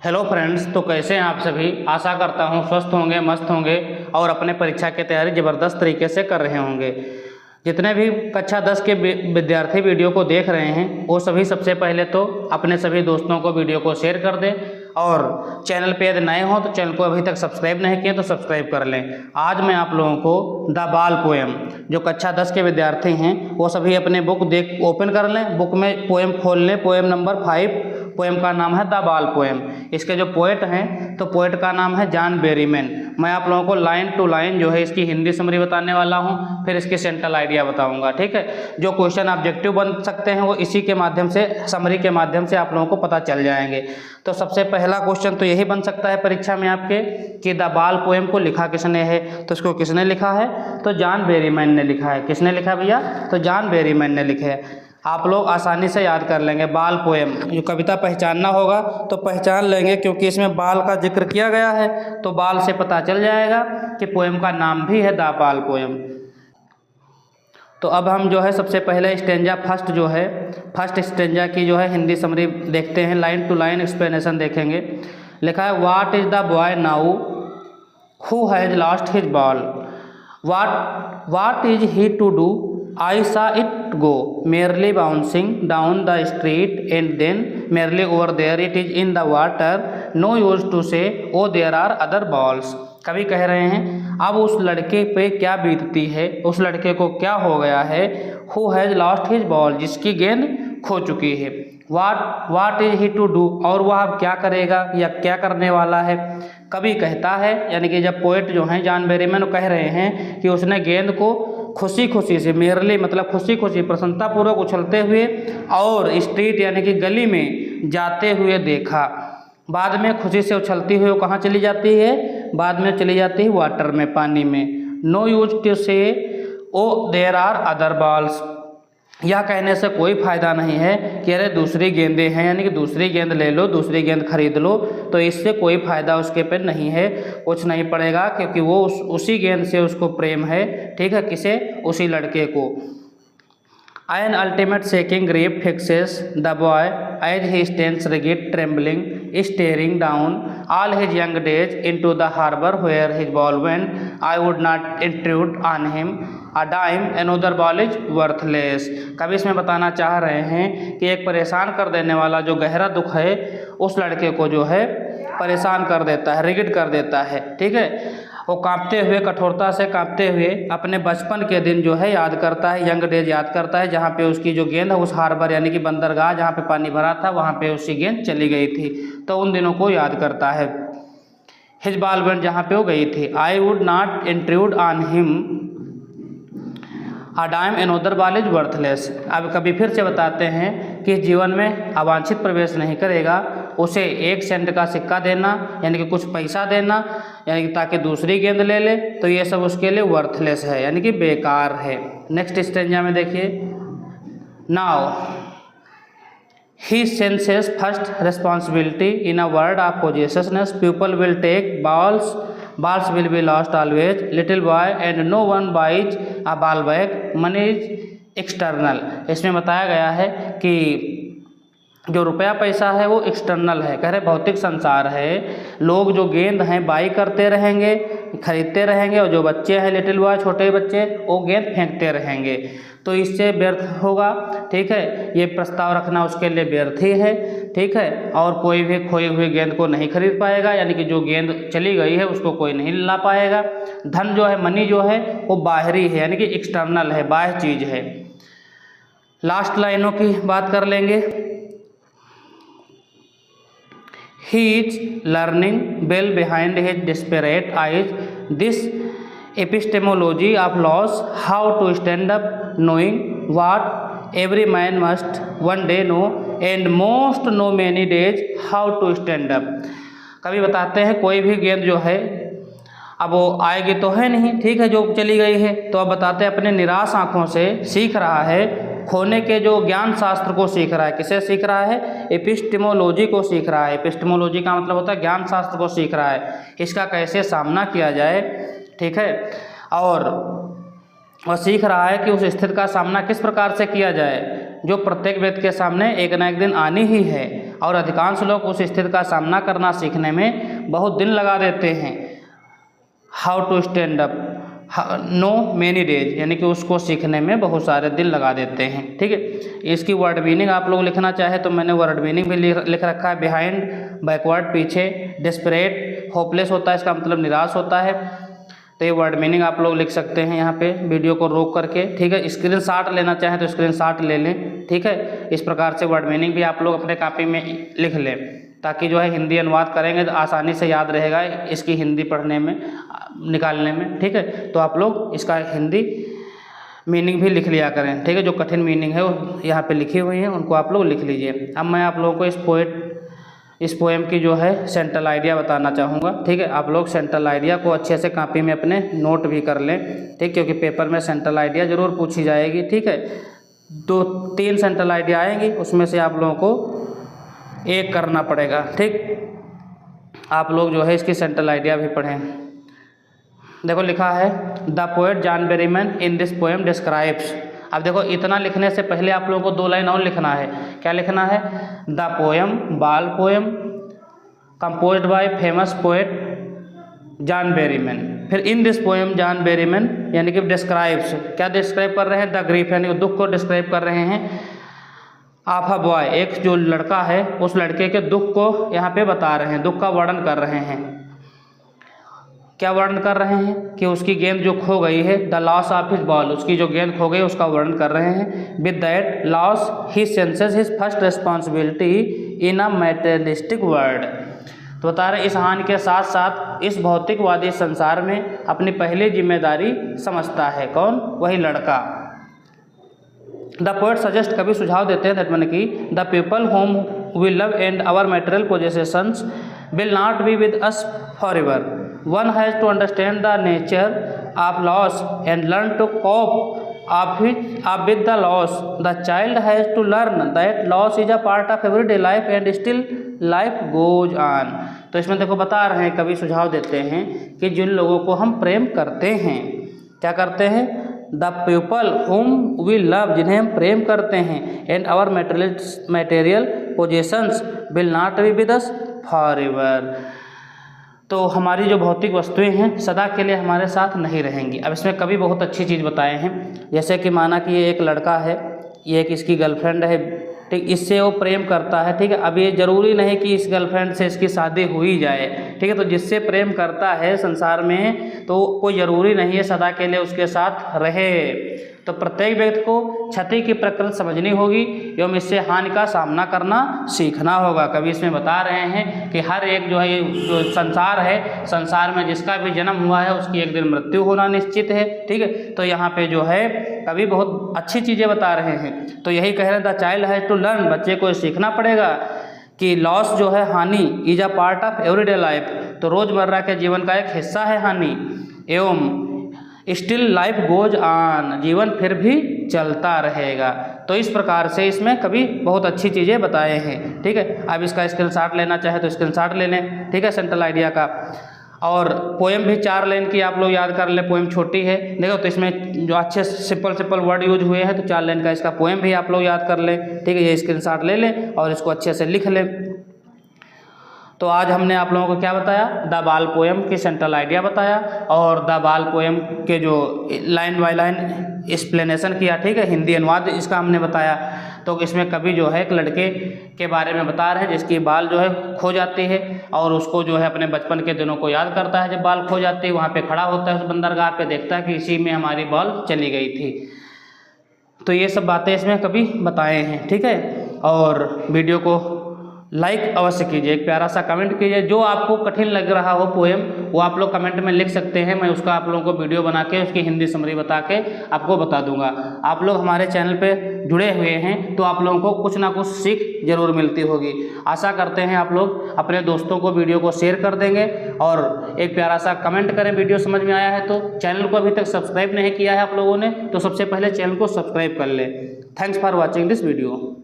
Hello friends, तो कैसे हैं आप सभी। आशा करता हूं स्वस्थ होंगे, मस्त होंगे और अपने परीक्षा की तैयारी ज़बरदस्त तरीके से कर रहे होंगे। जितने भी कक्षा 10 के विद्यार्थी वीडियो को देख रहे हैं वो सभी सबसे पहले तो अपने सभी दोस्तों को वीडियो को शेयर कर दें और चैनल पे यदि नए हों तो चैनल को अभी तक सब्सक्राइब नहीं किए तो सब्सक्राइब कर लें। आज मैं आप लोगों को द बाल पोएम, जो कक्षा 10 के विद्यार्थी हैं वो सभी अपने बुक ओपन कर लें, बुक में पोएम खोल लें। पोएम नंबर 5, पोएम का नाम है द बाल पोएम। इसके जो पोएट हैं तो पोएट का नाम है जॉन बेरीमैन। मैं आप लोगों को लाइन टू लाइन जो है इसकी हिंदी समरी बताने वाला हूँ, फिर इसकी सेंट्रल आइडिया बताऊंगा। ठीक है, जो क्वेश्चन ऑब्जेक्टिव बन सकते हैं वो इसी के माध्यम से, समरी के माध्यम से आप लोगों को पता चल जाएंगे। तो सबसे पहला क्वेश्चन तो यही बन सकता है परीक्षा में आपके कि द बाल पोएम को लिखा किसने है। तो इसको किसने लिखा है? तो जॉन बेरीमैन ने लिखा है। किसने लिखा भैया? तो जॉन बेरीमैन ने लिखे है। आप लोग आसानी से याद कर लेंगे। बाल पोएम, जो कविता पहचानना होगा तो पहचान लेंगे क्योंकि इसमें बाल का जिक्र किया गया है, तो बाल से पता चल जाएगा कि पोएम का नाम भी है द बाल पोएम। तो अब हम जो है सबसे पहले स्टेंजा फर्स्ट जो है, फर्स्ट स्टेंजा की जो है हिंदी समरी देखते हैं। लाइन टू लाइन एक्सप्लेनेशन देखेंगे। लिखा है what is the boy now who has lost his ball, what is he to do, I saw it go, merely bouncing down the street and then merely over there it is in the water, no use to say, oh there are other balls। कवि कह रहे हैं अब उस लड़के पे क्या बीतती है, उस लड़के को क्या हो गया है। Who has lost his ball, जिसकी गेंद खो चुकी है। What is he to do, और वह अब क्या करेगा या क्या करने वाला है। कवि कहता है, यानी कि जब पोएट जो हैं जॉन बेरीमैन कह रहे हैं कि उसने गेंद को खुशी खुशी से, मेरली मतलब खुशी खुशी प्रसन्नतापूर्वक उछलते हुए और स्ट्रीट यानी कि गली में जाते हुए देखा। बाद में खुशी से उछलती हुई वो कहाँ चली जाती है? बाद में चली जाती है वाटर में, पानी में। नो यूज टू से oh there are other balls, यह कहने से कोई फ़ायदा नहीं है कि अरे दूसरी गेंदें हैं, यानी कि दूसरी गेंद ले लो, दूसरी गेंद खरीद लो, तो इससे कोई फ़ायदा उसके पे नहीं है, कुछ नहीं पड़ेगा, क्योंकि वो उसी गेंद से उसको प्रेम है। ठीक है, किसे? उसी लड़के को। An ultimate shaking grief fixes the boy as he stands rigid, trembling, staring down all his young days into the harbor where his ball went. I would not intrude on him a dime, another ball is worthless। कवि इसमें बताना चाह रहे हैं कि एक परेशान कर देने वाला जो गहरा दुख है उस लड़के को जो है परेशान कर देता है, रिगिड कर देता है। ठीक है, वो कांपते हुए, कठोरता से कांपते हुए अपने बचपन के दिन जो है याद करता है, यंग डेज याद करता है, जहाँ पे उसकी जो गेंद है उस हार्बर यानी कि बंदरगाह जहाँ पे पानी भरा था वहाँ पे उसकी गेंद चली गई थी, तो उन दिनों को याद करता है। हिज बॉल वेंट, जहाँ पे वो गई थी। I would not intrude on him a dime, another ball is worthless. अब कभी फिर से बताते हैं कि जीवन में अवांछित प्रवेश नहीं करेगा, उसे 1 सेंट का सिक्का देना यानी कि कुछ पैसा देना, यानी कि ताकि दूसरी गेंद ले ले, तो ये सब उसके लिए वर्थलेस है, यानी कि बेकार है। नेक्स्ट स्टेंजा में देखिए। Now he senses first responsibility in a world of possessiveness, people will take balls will be lost always, little boy and no one buys a ball back, money is external। इसमें बताया गया है कि जो रुपया पैसा है वो एक्सटर्नल है, कह रहे भौतिक संसार है। लोग जो गेंद हैं बाई करते रहेंगे, खरीदते रहेंगे, और जो बच्चे हैं लिटिल बॉय, छोटे बच्चे, वो गेंद फेंकते रहेंगे, तो इससे व्यर्थ होगा। ठीक है, ये प्रस्ताव रखना उसके लिए व्यर्थ ही है। ठीक है, और कोई भी खोई हुई गेंद को नहीं खरीद पाएगा, यानी कि जो गेंद चली गई है उसको कोई नहीं ला पाएगा। धन जो है, मनी जो है वो बाहरी है, यानी कि एक्सटर्नल है, बाह्य चीज़ है। लास्ट लाइनों की बात कर लेंगे। He is learning well behind his desperate eyes this epistemology of loss, how to stand up, knowing what every man must one day know, and most know many days how to stand up। कभी बताते हैं कोई भी गेंद जो है अब वो आएगी तो है नहीं, ठीक है, जो चली गई है, तो अब बताते हैं अपने निराश आँखों से सीख रहा है, खोने के जो ज्ञान शास्त्र को सीख रहा है। किसे सीख रहा है? एपिस्टेमोलॉजी को सीख रहा है। एपिस्टेमोलॉजी का मतलब होता है ज्ञान शास्त्र को सीख रहा है, इसका कैसे सामना किया जाए। ठीक है, और वह सीख रहा है कि उस स्थिति का सामना किस प्रकार से किया जाए जो प्रत्येक व्यक्ति के सामने एक न एक दिन आनी ही है। और अधिकांश लोग उस स्थिति का सामना करना सीखने में बहुत दिन लगा देते हैं। How to stand up no many days, यानी कि उसको सीखने में बहुत सारे दिन लगा देते हैं। ठीक है, इसकी वर्ड मीनिंग आप लोग लिखना चाहे तो मैंने वर्ड मीनिंग भी लिख रखा है। बिहाइंड, बैकवर्ड, पीछे, डेस्परेट, होपलेस होता है, इसका मतलब निराश होता है। तो ये वर्ड मीनिंग आप लोग लिख सकते हैं यहाँ पे वीडियो को रोक करके। ठीक है, स्क्रीनशॉट लेना चाहें तो स्क्रीनशॉट ले लें। ठीक है, इस प्रकार से वर्ड मीनिंग भी आप लोग अपने कॉपी में लिख लें, ताकि जो है हिंदी अनुवाद करेंगे तो आसानी से याद रहेगा इसकी हिंदी पढ़ने में, निकालने में। ठीक है, तो आप लोग इसका हिंदी मीनिंग भी लिख लिया करें। ठीक है, जो कठिन मीनिंग है वो यहाँ पे लिखी हुई है, उनको आप लोग लिख लीजिए। अब मैं आप लोगों को इस पोएम की जो है सेंट्रल आइडिया बताना चाहूँगा। ठीक है, आप लोग सेंट्रल आइडिया को अच्छे से कॉपी में अपने नोट भी कर लें। ठीक, क्योंकि पेपर में सेंट्रल आइडिया ज़रूर पूछी जाएगी। ठीक है, 2-3 सेंट्रल आइडिया आएंगी, उसमें से आप लोगों को एक करना पड़ेगा। ठीक, आप लोग जो है इसकी सेंट्रल आइडिया भी पढ़ें। देखो लिखा है the poet John Berryman in this poem describes. अब देखो इतना लिखने से पहले आप लोगों को 2 लाइन और लिखना है। क्या लिखना है? The poem, ball poem composed by famous poet John Berryman. फिर in this poem John Berryman यानी कि डिस्क्राइब्स, क्या डिस्क्राइब कर रहे हैं? द ग्रीफ, यानी दुख को डिस्क्राइब कर रहे हैं। ऑफ अ बॉय, एक जो लड़का है उस लड़के के दुख को यहाँ पे बता रहे हैं, दुख का वर्णन कर रहे हैं। क्या वर्णन कर रहे हैं? कि उसकी गेंद जो खो गई है, the loss of his ball, उसकी जो गेंद खो गई उसका वर्णन कर रहे हैं। With that loss he senses his first responsibility in a materialistic world. तो बता रहे इस हानि के साथ साथ इस भौतिकवादी संसार में अपनी पहली जिम्मेदारी समझता है। कौन? वही लड़का। द पोएट सजेस्ट, कभी सुझाव देते हैं, दैट मैंने कि the people whom we love and our material possessions will not be with us forever. One has to understand the nature of loss and learn to cope with the loss. The child has to learn that loss is a part of everyday life and still life goes on. तो इसमें देखो बता रहे हैं, कभी सुझाव देते हैं कि जिन लोगों को हम प्रेम करते हैं, क्या करते हैं? The people whom we love, जिन्हें हम प्रेम करते हैं, and our material possessions will not be with us forever. तो हमारी जो भौतिक वस्तुएं हैं सदा के लिए हमारे साथ नहीं रहेंगी। अब इसमें कभी बहुत अच्छी चीज़ बताए हैं, जैसे कि माना कि ये एक लड़का है, ये एक इसकी गर्लफ्रेंड है। ठीक, इससे वो प्रेम करता है। ठीक है, अब ये ज़रूरी नहीं कि इस गर्लफ्रेंड से इसकी शादी हो ही जाए। ठीक है, तो जिससे प्रेम करता है संसार में, तो कोई ज़रूरी नहीं है सदा के लिए उसके साथ रहे। तो प्रत्येक व्यक्ति को क्षति की प्रकृति समझनी होगी एवं इससे हानि का सामना करना सीखना होगा। कभी इसमें बता रहे हैं कि हर एक जो है जो संसार है, संसार में जिसका भी जन्म हुआ है उसकी एक दिन मृत्यु होना निश्चित है। ठीक है, तो यहाँ पे जो है कभी बहुत अच्छी चीज़ें बता रहे हैं। तो यही कह रहे हैं the child has to learn, बच्चे को सीखना पड़ेगा कि लॉस जो है, हानि, is a part of everyday life, तो रोज़मर्रा के जीवन का एक हिस्सा है हानि। एवं स्टिल लाइफ गोज ऑन, जीवन फिर भी चलता रहेगा। तो इस प्रकार से इसमें कभी बहुत अच्छी चीज़ें बताए हैं। ठीक है, अब इसका स्क्रीनशॉट लेना चाहे तो स्क्रीनशॉट ले लें। ठीक है, सेंट्रल आइडिया का। और पोएम भी 4 लाइन की आप लोग याद कर लें, पोएम छोटी है। देखो तो इसमें जो अच्छे सिंपल वर्ड यूज हुए हैं, तो 4 लाइन का इसका पोएम भी आप लोग याद कर लें। ठीक है, ये स्क्रीनशॉट ले लें और इसको अच्छे से लिख लें। तो आज हमने आप लोगों को क्या बताया? द बाल पोएम की सेंट्रल आइडिया बताया और द बाल पोएम के जो लाइन बाय लाइन एक्सप्लेनेशन किया। ठीक है, हिंदी अनुवाद इसका हमने बताया। तो इसमें कभी जो है एक लड़के के बारे में बता रहे हैं जिसकी बाल जो है खो जाती है और उसको जो है अपने बचपन के दिनों को याद करता है। जब बाल खो जाती है वहाँ पे खड़ा होता है उस बंदरगाह पे, देखता है कि इसी में हमारी बाल चली गई थी। तो ये सब बातें इसमें कभी बताए हैं। ठीक है, और वीडियो को लाइक अवश्य कीजिए, एक प्यारा सा कमेंट कीजिए। जो आपको कठिन लग रहा हो पोएम वो आप लोग कमेंट में लिख सकते हैं, मैं उसका आप लोगों को वीडियो बना के उसकी हिंदी समरी बता के आपको बता दूंगा। आप लोग हमारे चैनल पे जुड़े हुए हैं तो आप लोगों को कुछ ना कुछ सीख जरूर मिलती होगी। आशा करते हैं आप लोग अपने दोस्तों को वीडियो को शेयर कर देंगे और एक प्यारा सा कमेंट करें वीडियो समझ में आया है तो। चैनल को अभी तक सब्सक्राइब नहीं किया है आप लोगों ने तो सबसे पहले चैनल को सब्सक्राइब कर लें। Thanks for watching this video.